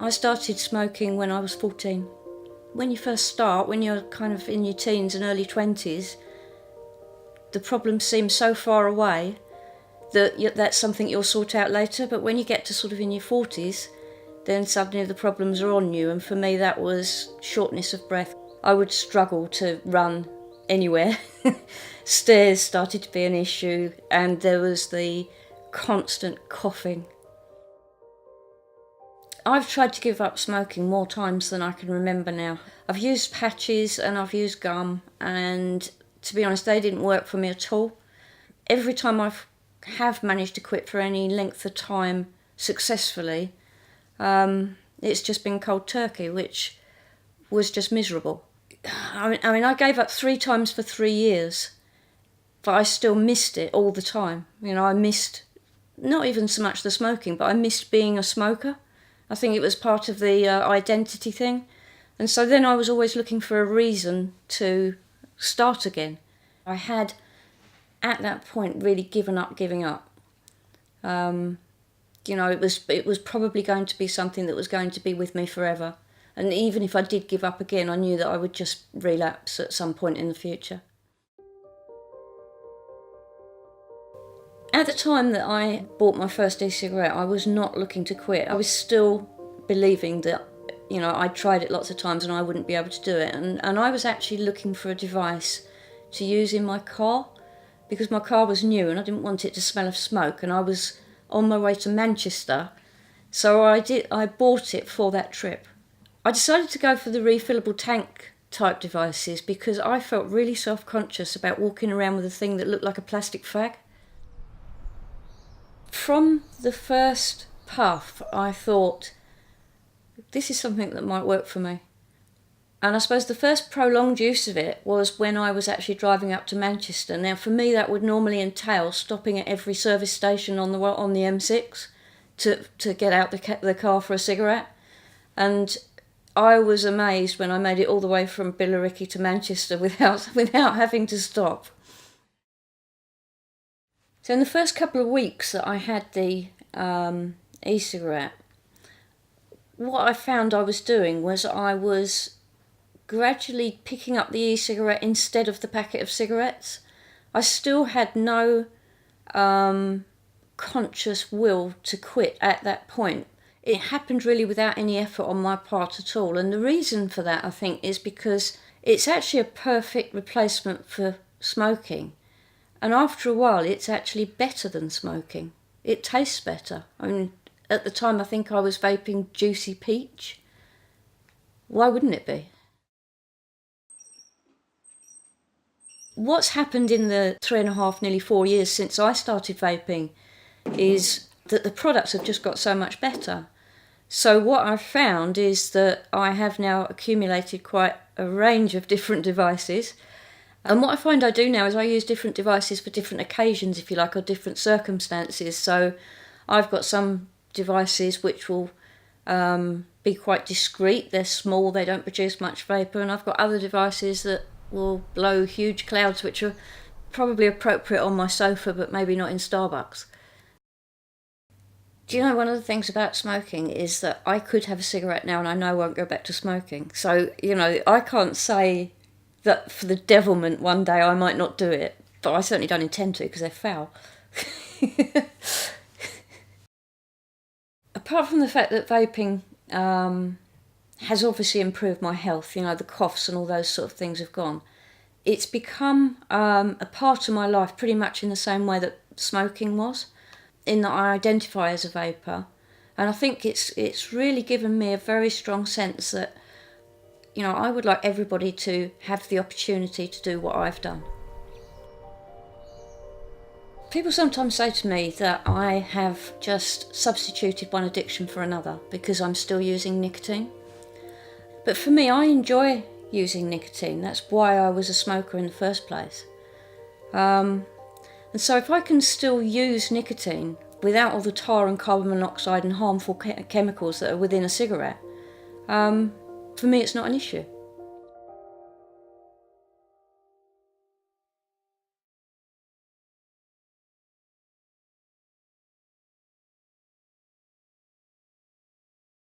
I started smoking when I was 14. When you first start, when you're kind of in your teens and early 20s, the problem seems so far away that that's something you'll sort out later. But when you get to sort of in your 40s, then suddenly the problems are on you. And for me, that was shortness of breath. I would struggle to run anywhere. Stairs started to be an issue, and there was the constant coughing. I've tried to give up smoking more times than I can remember now. I've used patches and I've used gum, and to be honest, they didn't work for me at all. Every time I have managed to quit for any length of time successfully, it's just been cold turkey, which was just miserable. I mean, I gave up 3 times for 3 years, but I still missed it all the time. You know, I missed not even so much the smoking, but I missed being a smoker. I think it was part of the identity thing. And so then I was always looking for a reason to start again. I had, at that point, really given up giving up. You know, it was probably going to be something that was going to be with me forever. And even if I did give up again, I knew that I would just relapse at some point in the future. At the time that I bought my first e-cigarette, I was not looking to quit. I was still believing that, you know, I'd tried it lots of times and I wouldn't be able to do it. And I was actually looking for a device to use in my car, because my car was new and I didn't want it to smell of smoke, and I was on my way to Manchester, so I bought it for that trip. I decided to go for the refillable tank type devices because I felt really self-conscious about walking around with a thing that looked like a plastic fag. From the first puff, I thought, this is something that might work for me. And I suppose the first prolonged use of it was when I was actually driving up to Manchester. Now, for me, that would normally entail stopping at every service station on the M6 to get out the car for a cigarette. And I was amazed when I made it all the way from Billericay to Manchester without having to stop. So in the first couple of weeks that I had the e-cigarette, what I found I was doing was I was gradually picking up the e-cigarette instead of the packet of cigarettes. I still had no conscious will to quit at that point. It happened really without any effort on my part at all. And the reason for that, I think, is because it's actually a perfect replacement for smoking. And after a while, it's actually better than smoking. It tastes better. I mean, at the time, I think I was vaping Juicy Peach. Why wouldn't it be? What's happened in the 3.5, nearly 4 years since I started vaping is that the products have just got so much better. So what I've found is that I have now accumulated quite a range of different devices. And what I find I do now is I use different devices for different occasions, if you like, or different circumstances. So I've got some devices which will be quite discreet. They're small, they don't produce much vapour. And I've got other devices that will blow huge clouds, which are probably appropriate on my sofa, but maybe not in Starbucks. Do you know, one of the things about smoking is that I could have a cigarette now and I know I won't go back to smoking. So, you know, I can't say that for the devilment one day I might not do it, but I certainly don't intend to because they're foul. Apart from the fact that vaping has obviously improved my health, you know, the coughs and all those sort of things have gone, it's become a part of my life pretty much in the same way that smoking was, in that I identify as a vapor. And I think it's really given me a very strong sense that, you know, I would like everybody to have the opportunity to do what I've done. People sometimes say to me that I have just substituted one addiction for another because I'm still using nicotine. But for me, I enjoy using nicotine. That's why I was a smoker in the first place. And so if I can still use nicotine without all the tar and carbon monoxide and harmful chemicals that are within a cigarette, for me it's not an issue.